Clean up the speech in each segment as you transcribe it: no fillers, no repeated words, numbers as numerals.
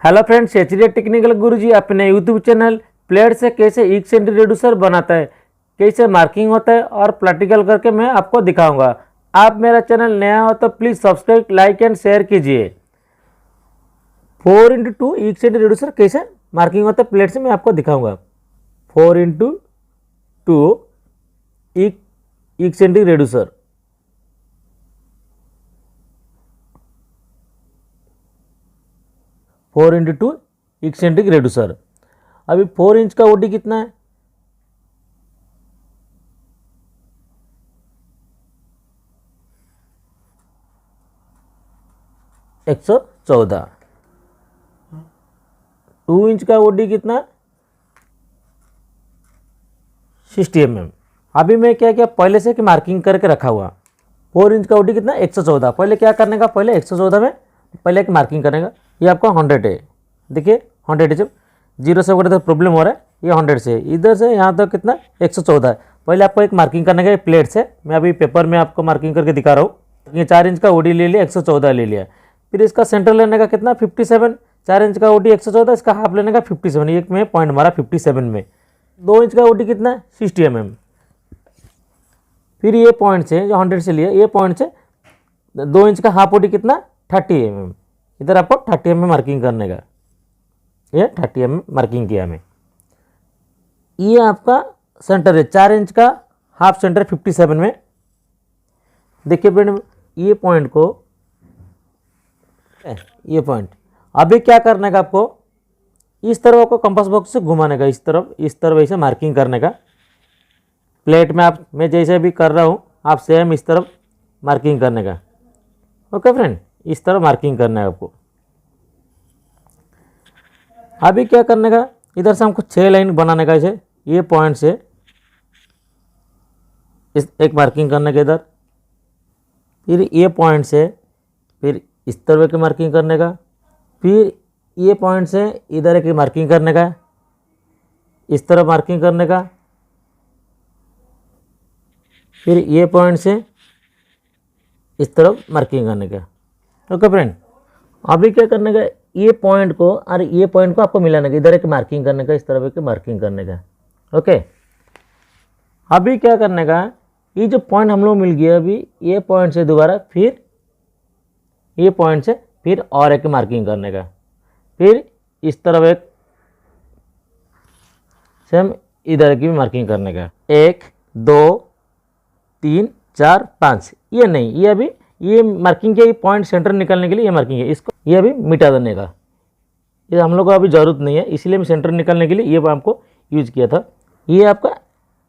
Hello friends, HD technical गुरुजी अपने YouTube channel plate से कैसे एक सेंटी रिड्यूसर बनाता है, कैसे मार्किंग होता है और प्रैक्टिकल करके मैं आपको दिखाऊंगा। आप मेरा चैनल नया हो तो please subscribe, like and share कीजिए। 4x2 एक सेंटी रिड्यूसर कैसे मार्किंग होता है प्लेट से मैं आपको दिखाऊंगा। 4x2 eccentric reducer. Four into two eccentric reducer. अभी 4 इंच का ओडी कितना है? एक 114। 2 इंच का ओडी कितना है? 60 mm। अभी मैं क्या क्या पहले से कि मार्किंग करके रखा हुआ। 4 इंच का ओडी कितना? 114। पहले क्या करने का, पहले 114 में पहले एक मार्किंग करने का। ये आपका 100 है, देखिए 100 है। जीरो से अगर तो प्रॉब्लम हो रहा है, ये 100 से इधर से यहाँ तक कितना 114 है। पहले आपको एक मार्किंग करने का प्लेट से। मैं अभी पेपर में आपको मार्किंग करके दिखा रहा हूँ। ये 4 इंच का ओडी ले लिया, 114 ले लिया। फिर इसका सेंटर लेने का कितना 57। 4 इंच का ओडी 114, इसका हाफ लेने का 57। एक में पॉइंट मारा 57 में। 2 इंच का ओडी कितना 60 mm। फिर ये पॉइंट से जो 100 से लिया, ये पॉइंट से 2 इंच का हाफ ओडी कितना 30 mm। इधर आपको 30 mm मार्किंग करने का। ये 30 mm मार्किंग किया मैं। ये आपका सेंटर है, 4 इंच का हाफ सेंटर 57 में। देखिए फ्रेंड, ये पॉइंट को, ये पॉइंट अभी क्या करने का आपको, इस तरफ आपको कंपास बॉक्स से घुमाने का, इस तरफ ऐसे मार्किंग करने का। प्लेट में आप, मैं जैसे भी कर रहा हूँ, आप सेम इस तरफ मार्किंग करने का। ओके फ्रेंड, इस तरह मार्किंग करना है आपको। अभी क्या करने का, इधर से हमको 6 लाइन बनाने का। इसे ये पॉइंट से इस एक मार्किंग करने का इधर। फिर ये पॉइंट से फिर इस तरह की मार्किंग करने का। फिर ये पॉइंट से इधर एक मार्किंग करने का, इस तरह मार्किंग करने का। फिर ये पॉइंट से इस तरफ मार्किंग करने का। ओके फ्रेंड, अभी क्या करने का, ये पॉइंट को और ये पॉइंट को आपको मिलाने का। इधर एक मार्किंग करने का, इस तरफ एक मार्किंग करने का। ओके, अभी क्या करने का, ये जो पॉइंट हम लोग मिल गया, अभी ये पॉइंट से दोबारा फिर ये पॉइंट से फिर और एक मार्किंग करने का। फिर इस तरफ एक सेम इधर की भी मार्किंग करने का। 1 2 3 4 5। ये नहीं, ये अभी ये मार्किंग किया, ये पॉइंट सेंटर निकालने के लिए ये मार्किंग है। इसको ये अभी मिटा देने का, ये हम लोग को अभी ज़रूरत नहीं है, इसीलिए मैं सेंटर निकालने के लिए ये आपको यूज़ किया था। ये आपका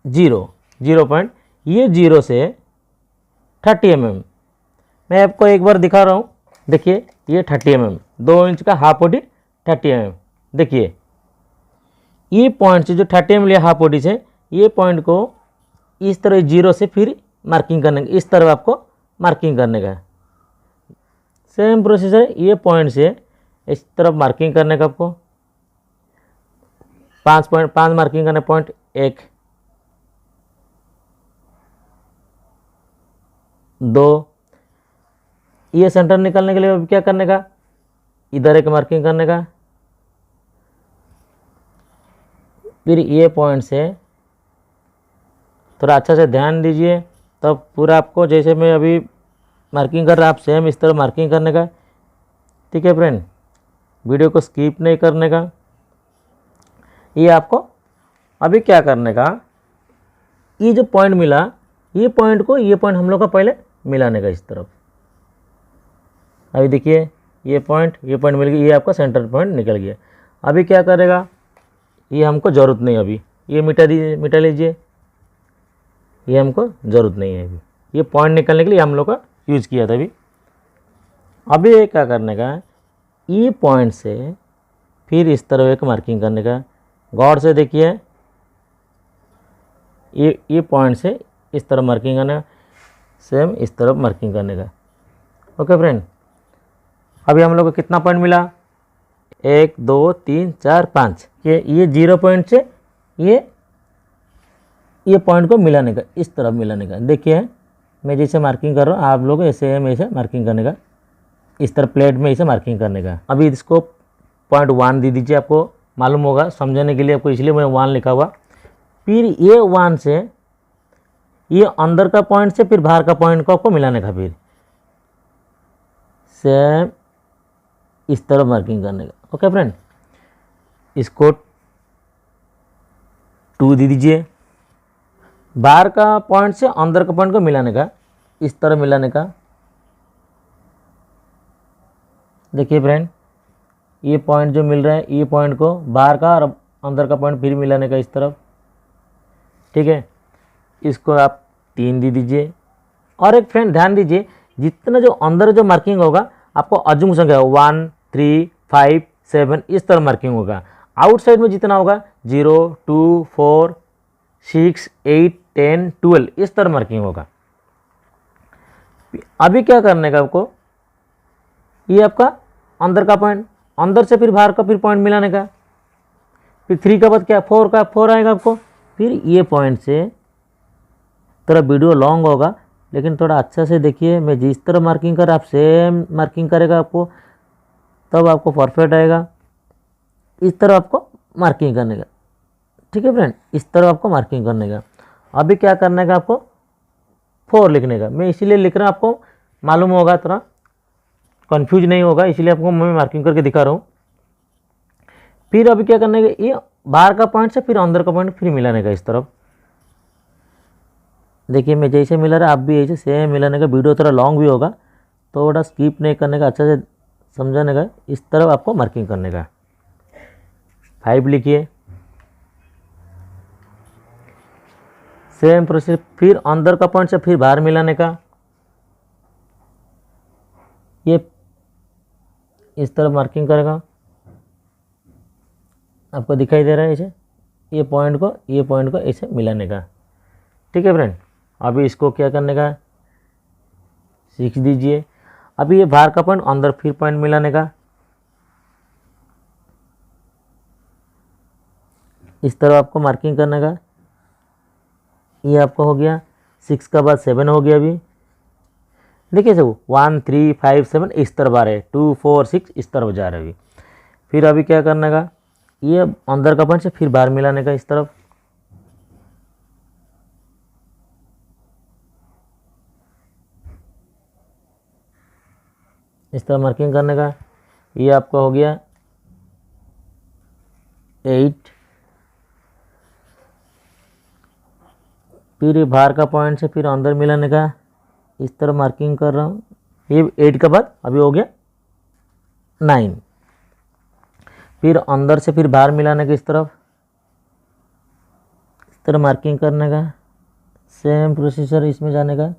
0 पॉइंट, ये 0 से 30 mm। मैं आपको एक बार दिखा रहा हूँ, देखिए ये 30 mm, 2 इंच का हाफ ओडी 30 mm। देखिए ये पॉइंट से जो 30 mm लिया हाफ ओडी से, ये पॉइंट को इस तरह 0 से फिर मार्किंग करने का, इस तरह आपको मार्किंग करने का। सेम प्रोसीजर, ये पॉइंट से इस तरफ मार्किंग करने का आपको। 5 मार्किंग करने, पॉइंट 1 2। ये सेंटर निकालने के लिए अब क्या करने का, इधर एक मार्किंग करने का। फिर ये पॉइंट से थोड़ा अच्छा से ध्यान दीजिए, तब पूरा आपको जैसे मैं अभी मार्किंग कर रहा, आप सेम इस तरह मार्किंग करने का। ठीक है फ्रेंड, वीडियो को स्किप नहीं करने का। ये आपको अभी क्या करने का, ये जो पॉइंट मिला, ये पॉइंट को ये पॉइंट हम लोग का पहले मिलाने का इस तरफ। अभी देखिए ये पॉइंट मिल गया, ये आपका सेंटर पॉइंट निकल गया। अभी क्या करेगा, ये हमको ज़रूरत नहीं, अभी ये मिटा लीजिए, ये हमको ज़रूरत नहीं है। अभी ये पॉइंट निकालने के लिए हम लोग का यूज़ किया था। अभी ये क्या करने का, ये पॉइंट से फिर इस तरह एक मार्किंग करने का। गौर से देखिए, ये पॉइंट से इस तरह मार्किंग करने का, सेम इस तरफ मार्किंग करने का। ओके फ्रेंड, अभी हम लोग को कितना पॉइंट मिला, 1 2 3 4 5। ये 0 पॉइंट से ये पॉइंट को मिलाने का, इस तरफ मिलाने का। देखिए मैं जैसे मार्किंग कर रहा हूँ, आप लोग ऐसे मार्किंग करने का, इस तरह प्लेट में इसे मार्किंग करने का। अभी इसको पॉइंट 1 दे दीजिए, आपको मालूम होगा समझने के लिए आपको, इसलिए मैं 1 लिखा हुआ। फिर ये 1 से ये अंदर का पॉइंट से फिर बाहर का पॉइंट को आपको मिलाने का, फिर सेम इस तरह मार्किंग करने का। ओके फ्रेंड, इसको 2 दे दीजिए, बाहर का पॉइंट से अंदर का पॉइंट को मिलाने का, इस तरह मिलाने का। देखिए फ्रेंड, ये पॉइंट जो मिल रहा है, ये पॉइंट को बाहर का और अंदर का पॉइंट फिर मिलाने का इस तरफ। ठीक है, इसको आप 3 दे दीजिए। और एक फ्रेंड ध्यान दीजिए, जितना जो अंदर जो मार्किंग होगा आपको अजुम संख्या 1, 3, 5, 7 इस तरह मार्किंग होगा। आउटसाइड में जितना होगा 0, 2, 4, 6, 8, 10, 12 इस तरह मार्किंग होगा। अभी क्या करने का आपको, ये आपका अंदर का पॉइंट, अंदर से फिर बाहर का फिर पॉइंट मिलाने का। फिर 3 का बाद क्या 4 का 4 आएगा आपको। फिर ये पॉइंट से, थोड़ा वीडियो लॉन्ग होगा लेकिन थोड़ा अच्छा से देखिए, मैं जिस तरह मार्किंग कर आप सेम मार्किंग करेगा आपको, तब आपको परफेक्ट आएगा। इस तरह आपको मार्किंग करने का। ठीक है फ्रेंड, इस तरह आपको मार्किंग करने का। अभी क्या करने का आपको 4 लिखने का। मैं इसीलिए लिख रहा हूँ, आपको मालूम होगा, थोड़ा कंफ्यूज नहीं होगा, इसलिए आपको मैं मार्किंग करके दिखा रहा हूँ। फिर अभी क्या करने का, ये बाहर का पॉइंट से फिर अंदर का पॉइंट फिर मिलाने का इस तरफ। देखिए मैं जैसे मिला रहा आप भी ऐसे सेम मिलाने का। वीडियो थोड़ा लॉन्ग भी होगा, थोड़ा स्किप नहीं करने का, अच्छा से समझाने का। इस तरफ आपको मार्किंग करने का। 5 लिखिए, सेम प्रोसेस। फिर अंदर का पॉइंट से फिर बाहर मिलाने का। ये इस तरफ मार्किंग करेगा, आपको दिखाई दे रहा है ऐसे। ये पॉइंट को ऐसे मिलाने का। ठीक है फ्रेंड, अभी इसको क्या करने का 6 दीजिए। अभी ये बाहर का पॉइंट अंदर फिर पॉइंट मिलाने का। इस तरह आपको मार्किंग करने का। ये आपका हो गया। 6 का बाद 7 हो गया। अभी देखिए सब 1, 3, 5, 7 इस तरफ आ रहे, 2, 4, 6 इस तरफ जा रहे अभी। फिर अभी क्या करने का, ये अंदर का पॉइंट से फिर बाहर मिलाने का इस तरफ। इस तरह मार्किंग करने का। ये आपका हो गया 8। फिर ये बाहर का पॉइंट से फिर अंदर मिलाने का, इस तरह मार्किंग कर रहा हूँ। ये 8 का बाद अभी हो गया 9। फिर अंदर से फिर बाहर मिलाने का इस तरफ, इस तरह मार्किंग करने का। सेम प्रोसीजर इसमें जाने का।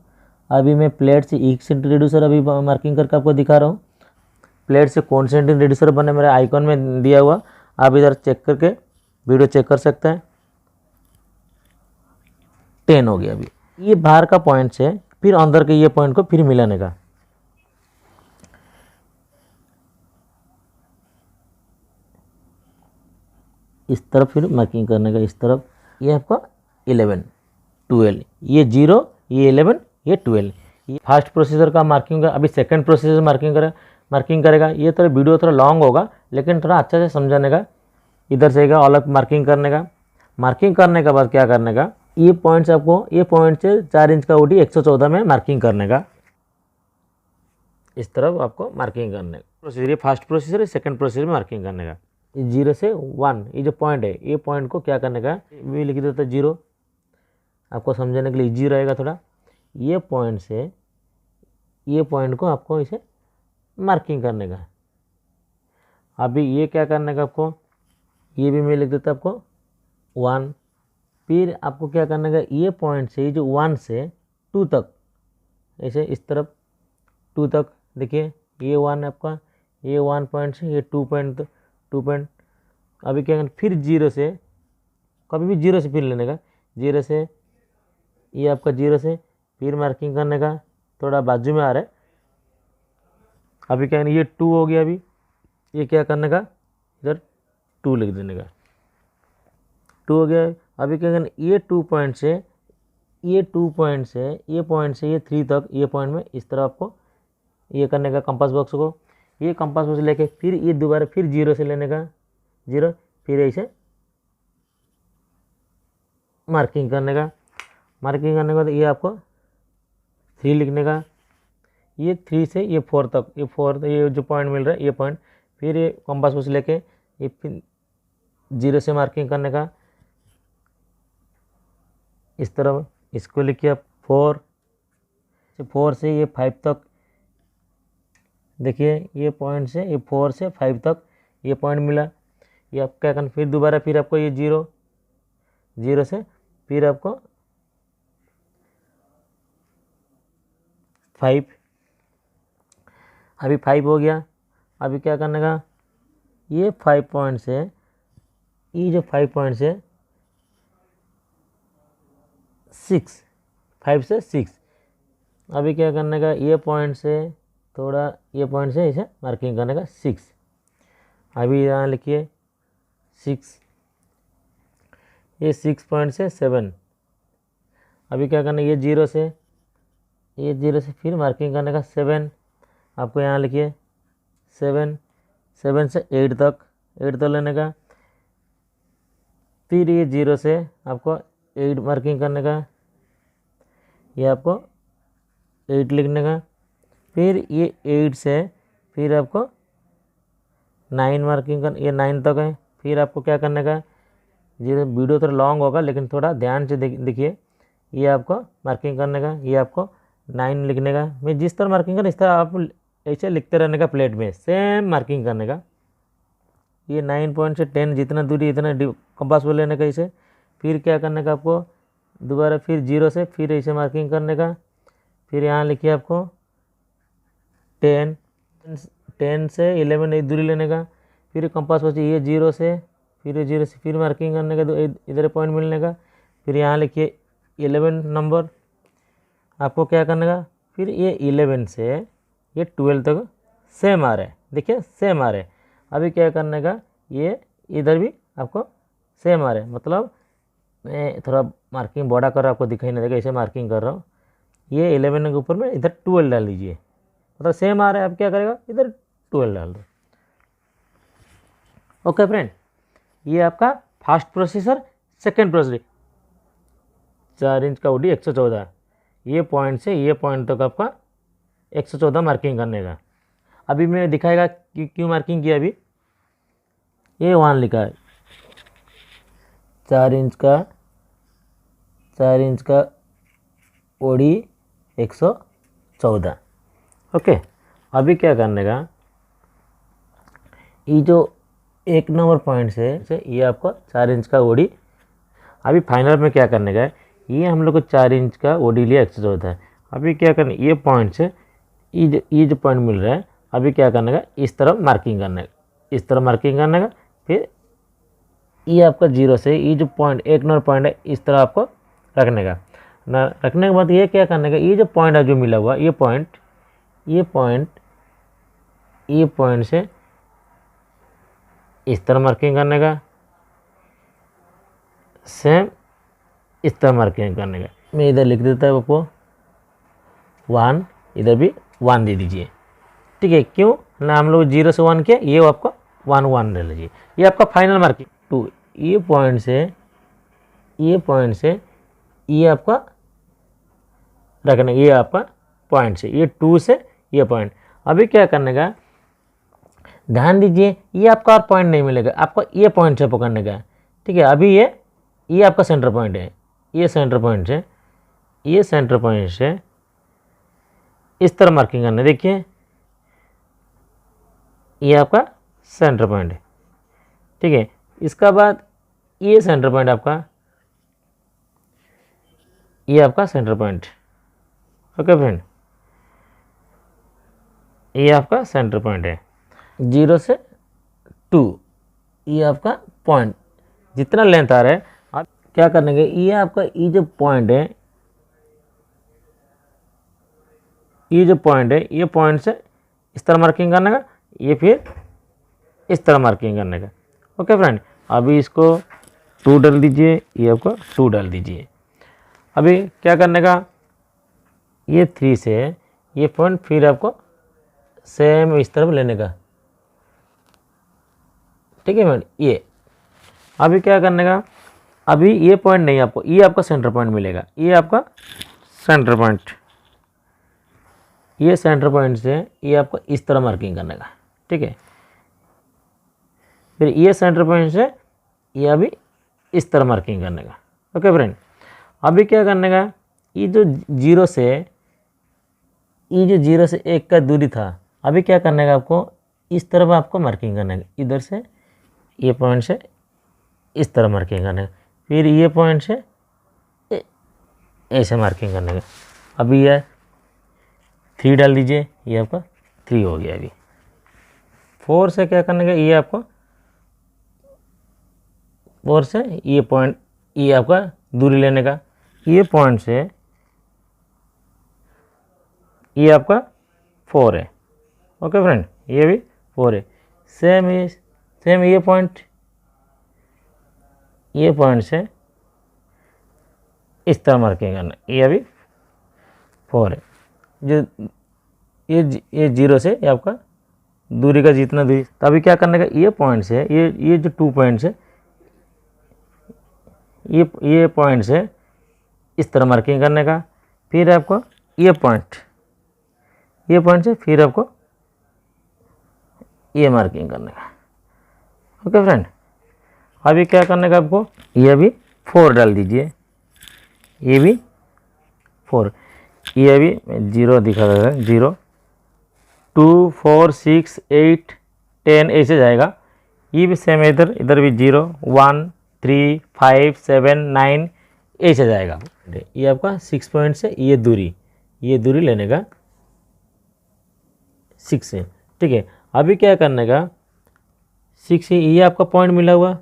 अभी मैं प्लेट से एक्सेंट रिड्यूसर अभी मार्किंग करके आपको दिखा रहा हूँ। प्लेट से कॉन्सेंट्रिक रिड्यूसर बने मेरे आइकॉन में दिया हुआ, आप इधर चेक करके वीडियो चेक कर सकते हैं। 10 हो गया। अभी ये बाहर का पॉइंट से फिर अंदर के ये पॉइंट को फिर मिलाने का। इस तरफ फिर मार्किंग करने का इस तरफ। ये आपका 11, 12, ये 0, ये 11, ये 12। ये फर्स्ट प्रोसीजर का मार्किंग है। अभी सेकंड प्रोसीजर मार्किंग करेगा। ये थोड़ा वीडियो थोड़ा लॉन्ग होगा लेकिन थोड़ा अच्छा से समझाने का। इधर से अलग मार्किंग करने का। मार्किंग करने के बाद क्या करने का, ये पॉइंट से आपको ये पॉइंट से 4 इंच का ओडी 114 में मार्किंग करने का। इस तरफ आपको मार्किंग करने का प्रोसीजर। ये फर्स्ट प्रोसीजर है, सेकंड प्रोसीजर में मार्किंग करने का। 0 से 1 ये जो पॉइंट है, ये पॉइंट को क्या करने का, भी लिख देता 0, आपको समझाने के लिए इजी रहेगा थोड़ा। ये पॉइंट से ये पॉइंट को आपको इसे मार्किंग करने का। अभी ये क्या करने का आपको, ये भी मैं लिख देता आपको 1। फिर आपको क्या करने का, ये पॉइंट से ये जो 1 से 2 तक ऐसे इस तरफ 2 तक। देखिए ये 1 है आपका, ये 1 पॉइंट से ये 2 पॉइंट। अभी क्या करना, फिर 0 से, कभी भी 0 से फिर लेने का। 0 से ये आपका 0 से फिर मार्किंग करने का, थोड़ा बाजू में आ रहा है। अभी क्या करना, ये 2 हो गया। अभी ये क्या करने का, इधर 2 लिख देने का। 2 हो गया। अभी क्या करना, ये 2 पॉइंट से ये 2 पॉइंट से ये पॉइंट से ये 3 तक, ये पॉइंट में इस तरह आपको ये करने का कंपास बॉक्स को। ये कंपास बॉक्स लेके फिर ये दोबारा फिर 0 से लेने का, 0, फिर ऐसे मार्किंग करने का। मार्किंग करने के बाद ये आपको 3 लिखने का, ये 3 से ये 4 तक, ये 4 ये जो पॉइंट मिल रहा है ये पॉइंट, फिर ये कंपास बॉक्स लेके ये फिर 0 से मार्किंग करने का इस तरफ। इसको लिखिए आप 4 से ये 5 तक, देखिए ये पॉइंट से ये 4 से 5 तक ये पॉइंट मिला। ये आप क्या करना, फिर दोबारा फिर आपको ये 0 से फिर आपको 5, अभी 5 हो गया। अभी क्या करने का, ये 5 पॉइंट से ये जो 5 पॉइंट से 6, 5 से 6, अभी क्या करने का, ये पॉइंट से थोड़ा ये पॉइंट से इसे मार्किंग करने का 6। अभी यहाँ लिखिए 6, ये 6 पॉइंट से 7। अभी क्या करना है, ये 0 से फिर मार्किंग करने का 7। आपको यहाँ लिखिए 7 से 8 तक लेने का। फिर ये 0 से आपको 8 मार्किंग करने का, ये आपको 8 लिखने का। फिर ये 8 से फिर आपको 9 मार्किंग कर, ये 9 तक है। फिर आपको क्या करने का, ये वीडियो थोड़ा लॉन्ग होगा लेकिन थोड़ा ध्यान से देखिए। ये आपको मार्किंग करने का, ये आपको 9 लिखने का। मैं जिस तरह मार्किंग कर इस तरह आप ऐसे लिखते रहने का, प्लेट में सेम मार्किंग करने का। ये 9 पॉइंट से 10 जितना दूरी इतना कंपास में लेने का इसे। फिर क्या करने का, आपको दोबारा फिर 0 से फिर ऐसे मार्किंग करने का। फिर यहाँ लिखिए आपको 10 से 11 एक दूरी लेने का। फिर कंपास बचे ये 0 से फिर मार्किंग करने का, इधर पॉइंट मिलने का। फिर यहाँ लिखिए 11 नंबर। आपको क्या करने का, फिर ये 11 से ये 12 तक सेम आ रहा है, देखिए सेम आ रहा है। अभी क्या करने का, ये इधर भी आपको सेम आ रहा है। मतलब मैं थोड़ा मार्किंग बड़ा कर रहा हूँ, आपको दिखाई नहीं देगा, ऐसे मार्किंग कर रहा हूँ। ये 11 के ऊपर में इधर 12 डाल दीजिए, मतलब सेम आ रहा है। आप क्या करेगा, इधर 12 डाल दो। ओके फ्रेंड, ये आपका fast processor. Second processor 4 inch का ओडी 114, ये पॉइंट से ये पॉइंट तक आपका 114 मार्किंग करने का। अभी मैं दिखाएगा कि क्यों मार्किंग किया। अभी ये 1 लिखा है, 4 इंच का ओडी 114। ओके, अभी क्या करने का, ये जो 1 नंबर पॉइंट से ये आपको 4 इंच का ओडी। अभी फाइनल में क्या करने का है, ये हम लोग को 4 इंच का ओडी लिया 114 है। अभी क्या करना, ये पॉइंट से ये जो पॉइंट मिल रहा है, अभी क्या करने का, इस तरफ मार्किंग करने का, इस तरफ मार्किंग करने का। फिर ये आपका 0 से ये जो पॉइंट 1 नंबर पॉइंट है इस तरह आपको रखने का ना। रखने के बाद ये क्या करने का, ये जो पॉइंट है जो मिला हुआ ये पॉइंट से इस तरह मार्किंग करने का, सेम इस तरह मार्किंग करने का। मैं इधर लिख देता है आपको 1, इधर भी 1 दे दीजिए। ठीक है, क्यों ना, हम लोग 0 से 1 किया, ये आपको 1 ले लीजिए। ये आपका फाइनल मार्किंग 2। ये पॉइंट से ये आपका रखने, ये आपका पॉइंट से ये 2 से ये पॉइंट। अभी क्या करने का, ध्यान दीजिए, ये आपका और पॉइंट नहीं मिलेगा, आपको ये पॉइंट से पकड़ने का। ठीक है, अभी ये आपका सेंटर पॉइंट है। ये सेंटर पॉइंट से इस तरह मार्किंग करना। देखिए ये आपका सेंटर पॉइंट है। ठीक है, इसका बाद ये सेंटर पॉइंट आपका, ये आपका सेंटर पॉइंट। ओके फ्रेंड, ये आपका सेंटर पॉइंट है। 0 से 2 ये आपका पॉइंट, जितना लेंथ आ रहा है आप क्या करने के, ये आपका ये जो पॉइंट है, ये पॉइंट से इस तरह मार्किंग करने का, ये फिर इस तरह मार्किंग करने का। ओके फ्रेंड, अभी इसको 2 डाल दीजिए, ये आपको 2 डाल दीजिए। अभी क्या करने का, ये 3 से ये पॉइंट फिर आपको सेम इस तरफ लेने का, ठीक है मैडम। ये अभी क्या करने का, अभी ये पॉइंट नहीं आपको, ये आपका सेंटर पॉइंट मिलेगा, ये आपका सेंटर पॉइंट, ये सेंटर पॉइंट से ये आपको इस तरह मार्किंग करने का, ठीक है। फिर ये सेंटर पॉइंट से ये अभी इस तरह मार्किंग करने का, ओके फ्रेंड। अभी क्या करने का, ये जो जीरो से 1 का दूरी था, अभी क्या करने का आपको, इस तरफ आपको मार्किंग करने का, इधर से ये पॉइंट से इस तरह मार्किंग करने का, फिर ये पॉइंट से ऐसे मार्किंग करने का। अभी ये 3 डाल दीजिए, ये आपका 3 हो गया। अभी 4 से क्या करने का, ये आपको 4 से ये पॉइंट, ये आपका दूरी लेने का, ये पॉइंट से ये आपका 4 है, ओके फ्रेंड, ये भी 4 है। सेम ये पॉइंट से इस तरह मार्किंग करना, ये अभी 4 है। जो ये 0 से ये आपका दूरी का जितना दूरी, तो अभी क्या करने का, ये पॉइंट से ये जो 2 पॉइंट्स है, ये पॉइंट से इस तरह मार्किंग करने का, फिर आपको ये पॉइंट से फिर आपको ये मार्किंग करने का, ओके फ्रेंड। अभी क्या करने का आपको, ये भी 4 डाल दीजिए, ये भी 4, ये भी 0 दिखा देगा, 0 2 4 6 8 10 ऐसे जाएगा। ये भी सेम है, इधर भी 0 1 3 5 7 9 ऐसे जाएगा। ये आपका 6 पॉइंट से ये दूरी लेने का 6 से, ठीक है। अभी क्या करने का, 6 से ये आपका पॉइंट मिला हुआ,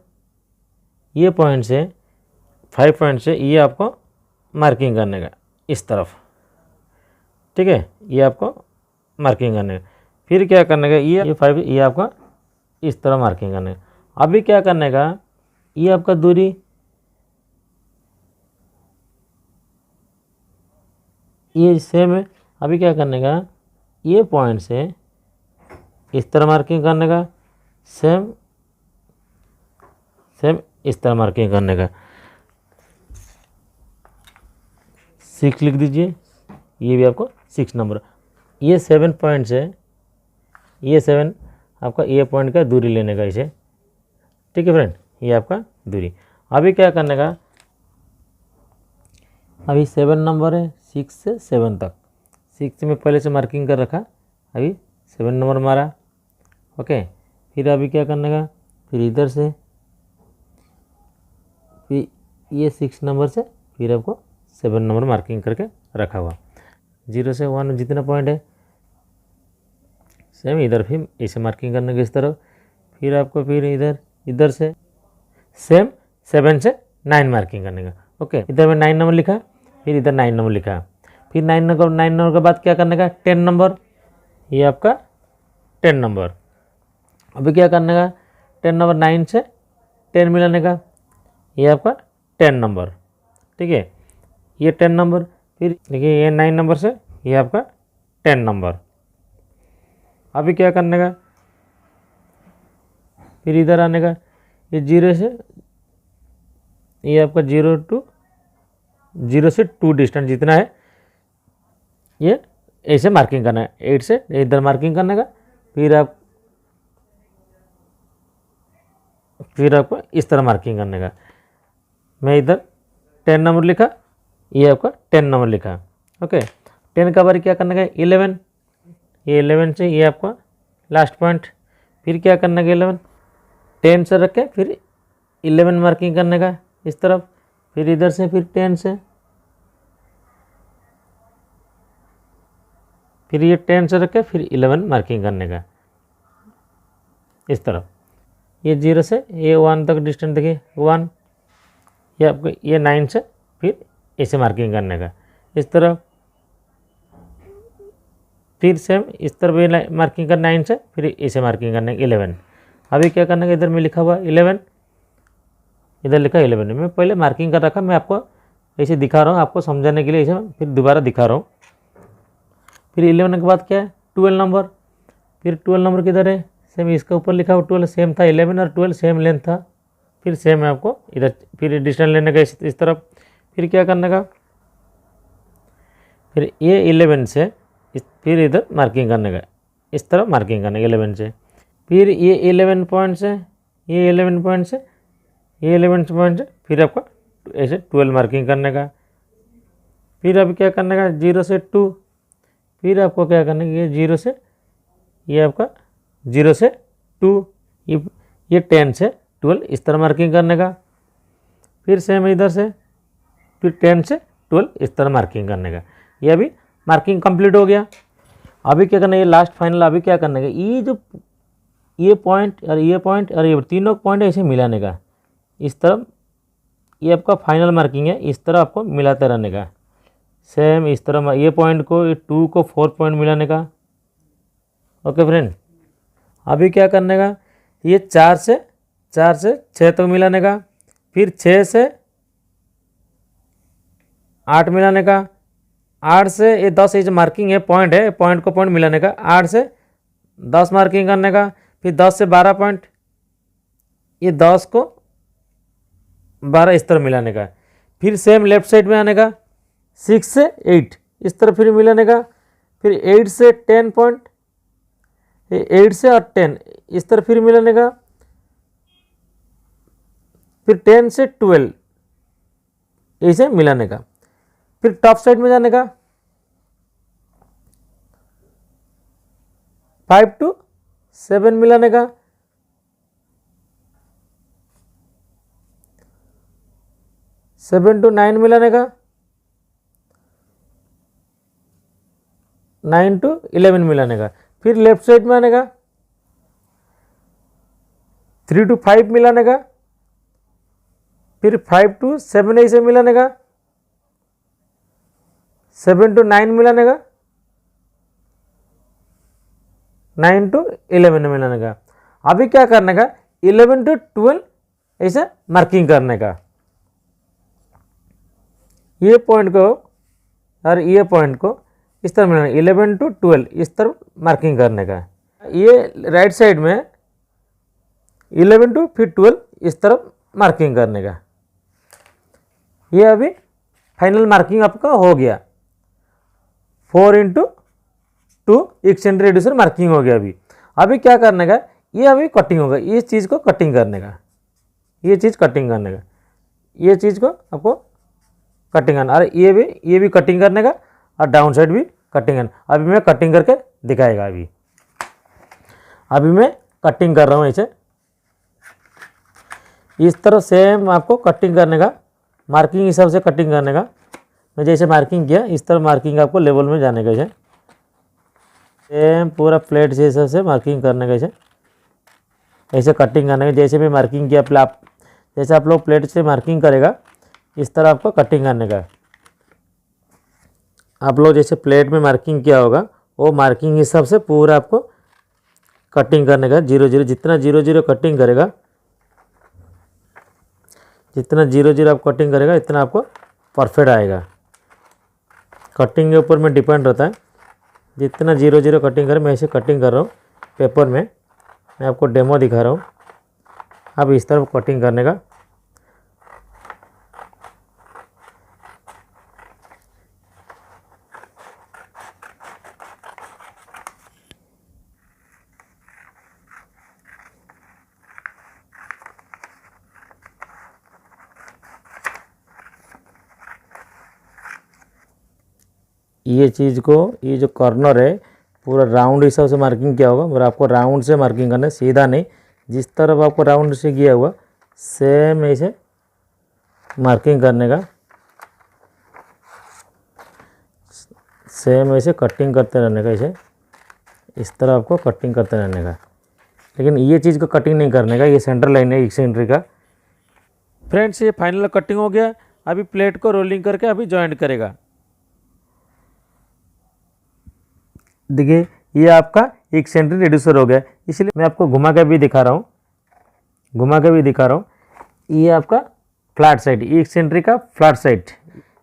ये पॉइंट से 5 पॉइंट से ये आपको मार्किंग करने का इस तरफ, ठीक है, ये आपको मार्किंग करने का। फिर क्या करने का, ये 5 ये आपका इस तरह मार्किंग करने का। अभी क्या करने का, ये आपका दूरी ये सेम है। अभी क्या करने का, ये पॉइंट से इस तरह मार्किंग करने का, सेम इस तरह मार्किंग करने का। 6 लिख दीजिए, ये भी आपको 6 नंबर। ये 7 पॉइंट से ये 7 आपका ये पॉइंट का दूरी लेने का इसे, ठीक है फ्रेंड, ये आपका दूरी। अभी क्या करने का, अभी 7 नंबर है, 6 से 7 तक, 6 में पहले से मार्किंग कर रखा, अभी 7 नंबर मारा, ओके। फिर अभी क्या करने का, फिर इधर से फिर ये 6 नंबर से फिर आपको 7 नंबर मार्किंग करके रखा हुआ। 0 से 1 जितना पॉइंट है सेम इधर फिर ऐसे मार्किंग करने के इस तरफ। फिर आपको फिर इधर से सेम 7 से 9 मार्किंग करने का, ओके। इधर में 9 नंबर लिखा, फिर इधर 9 नंबर लिखा, फिर 9 नंबर के बाद क्या करने का, 10 नंबर, ये आपका 10 नंबर। अभी क्या करने का, 10 नंबर 9 से 10 मिलाने का, ये आपका 10 नंबर, ठीक है, ये 10 नंबर। फिर देखिए ये 9 नंबर से ये आपका 10 नंबर। अभी क्या करने का, फिर इधर आने का, ये 0 से ये आपका 0 से 2 डिस्टेंस जितना है ये ऐसे मार्किंग करना है, 8 से इधर मार्किंग करने का। फिर आपको इस तरह मार्किंग करने का। मैं इधर 10 नंबर लिखा, ये आपका 10 नंबर लिखा, ओके। 10 का बार क्या करने का, 11, ये 11 से ये आपका लास्ट पॉइंट। फिर क्या करने का, 11 10 से रख के फिर 11 मार्किंग करने का इस तरफ। फिर इधर से फिर 10 से फिर ये 10 से रख के फिर 11 मार्किंग करने का इस तरफ। ये 0 से ये 1 तक डिस्टेंस देखिए 1, ये आपको ये 9 से फिर ऐसे मार्किंग करने का इस तरफ। फिर सेम इस तरफ मार्किंग कर 9 से फिर ऐसे मार्किंग करने का 11। अभी क्या करने का, इधर में लिखा हुआ 11, इधर लिखा 11 मैं पहले मार्किंग कर रखा, मैं आपको ऐसे दिखा रहा हूँ आपको समझाने के लिए, ऐसे फिर दोबारा दिखा रहा हूँ। फिर 11 के बाद क्या है, 12 नंबर। फिर 12 नंबर किधर है, सेम इसका ऊपर लिखा हुआ 12 सेम था, 11 और 12 सेम लेंथ था, फिर सेम है आपको इधर, फिर डिस्टेंस लेने का इस तरफ। फिर क्या करने का, फिर ये 11 से फिर इधर मार्किंग करने का, इस तरफ मार्किंग करने का 11 से। फिर ये 11 पॉइंट से, ये 11 पॉइंट से, ये 11 पॉइंट से, फिर आपका ऐसे 12 मार्किंग करने का। फिर अब क्या करने का, 0 से 2, फिर आपको क्या करना है, ये 0 से, ये आपका 0 से 2, ये 10 से 12 इस तरह मार्किंग करने का। फिर सेम इधर से, फिर 10 से 12 इस तरह मार्किंग करने का। ये अभी मार्किंग कंप्लीट हो गया। अभी क्या करना है, ये लास्ट फाइनल अभी क्या करने का, ये जो ये पॉइंट और ये पॉइंट और ये तीनों पॉइंट ऐसे मिलाने का इस तरफ। ये आपका फाइनल मार्किंग है, इस तरह आपको मिलाते रहने का। सेम इस तरह ये पॉइंट को, ये 2 को 4 पॉइंट मिलाने का। ओके फ्रेंड, अभी क्या करने का, ये 4 से 6 तक मिलाने का, फिर 6 से 8 मिलाने का, 8 से ये 10 ये जो मार्किंग है पॉइंट है, पॉइंट को पॉइंट मिलाने का, 8 से 10 मार्किंग करने का, फिर 10 से 12 पॉइंट, ये 10 को 12 इस तरह मिलाने का। फिर सेम लेफ्ट साइड में आने का, 6 से 8 इस तरह फिर मिलाने का, फिर 8 से 10 पॉइंट, 8 से और 10 इस तरह फिर मिलाने का, फिर 10 से 12 ऐसे मिलाने का। फिर टॉप साइड में जाने का, 5 to 7 मिलाने का, 7 to 9 मिलाने का, 9 to 11 मिलाने का। फिर लेफ्ट साइड में आने का, 3 to 5 मिलाने का, फिर 5 to 7 ऐसे मिलाने का, 7 to 9 मिलाने का, 9 to 11 मिलाने का। अभी क्या करने का, 11 to 12 ऐसे मार्किंग करने का। ये पॉइंट को और ये पॉइंट को इस तरह मिलाना, 11 to 12 इस तरह मार्किंग करने का। ये राइट साइड में 11 to फिर 12 इस तरफ मार्किंग करने का। ये अभी फाइनल मार्किंग आपका हो गया। 4 into 2 एक्सटेंड रेड्यूसर मार्किंग हो गया। अभी क्या करने का, ये अभी कटिंग होगा, इस चीज़ को कटिंग करने का, ये चीज़ कटिंग करने का, ये चीज़ को आपको कटिंग करना, और ये भी कटिंग करने का, और डाउन साइड भी कटिंग करना। अभी मैं कटिंग करके दिखाएगा। अभी मैं कटिंग कर रहा हूँ ऐसे, इस तरह सेम आपको कटिंग करने का, मार्किंग हिसाब से कटिंग करने का। मैं जैसे मार्किंग किया इस तरह मार्किंग आपको लेवल में जाने का, सेम पूरा प्लेट से हिसाब से मार्किंग करने का, ऐसे कटिंग करने का। जैसे मैं मार्किंग किया जैसे आप लोग प्लेट से मार्किंग करेगा इस तरह आपको कटिंग करने का। आप लोग जैसे प्लेट में मार्किंग किया होगा वो मार्किंग हिसाब से पूरा आपको कटिंग करने का। 0 0 जितना 0 0 कटिंग करेगा, जितना 0 0 आप कटिंग करेगा इतना आपको परफेक्ट आएगा। कटिंग के ऊपर में डिपेंड रहता है, जितना 0 0 कटिंग करे। मैं ऐसे कटिंग कर रहा हूँ पेपर में, मैं आपको डेमो दिखा रहा हूँ। अब इस तरह कटिंग करने का। ये चीज़ को, ये जो कॉर्नर है पूरा राउंड हिसाब से मार्किंग किया होगा, और आपको राउंड से मार्किंग करना है, सीधा नहीं। जिस तरफ आपको राउंड से किया हुआ सेम ऐसे मार्किंग करने का, सेम ऐसे कटिंग करते रहने का। ऐसे इस तरह आपको कटिंग करते रहने का, लेकिन ये चीज़ को कटिंग नहीं करने का। ये सेंटर लाइन है एक्सेंट्री का। फ्रेंड्स, ये फाइनल कटिंग हो गया। अभी प्लेट को रोलिंग करके अभी जॉइंट करेगा। देखिए ये आपका एक्सेंट्रिक रिड्यूसर हो गया, इसलिए मैं आपको घुमा के भी दिखा रहा हूँ, ये आपका फ्लैट साइड, एक्सेंट्रिक का फ्लैट साइड,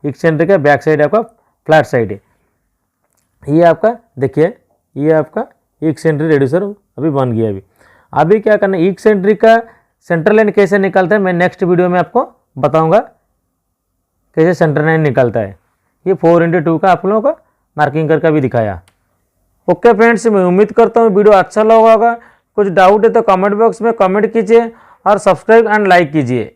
एक्सेंट्रिक का बैक साइड आपका फ्लैट साइड है। ये आपका देखिए, ये आपका इक्सेंट्रिक रेड्यूसर अभी बन गया। अभी क्या करना है, इक्सेंट्रिक का सेंटर लाइन कैसे निकलता है मैं नेक्स्ट वीडियो में आपको बताऊंगा कैसे सेंटर लाइन निकलता है। ये 4x2 का आप लोगों को मार्किंग करके भी दिखाया। ओके फ्रेंड्स, मैं उम्मीद करता हूँ वीडियो अच्छा लगा होगा। कुछ डाउट है तो कमेंट बॉक्स में कमेंट कीजिए और सब्सक्राइब एंड लाइक कीजिए।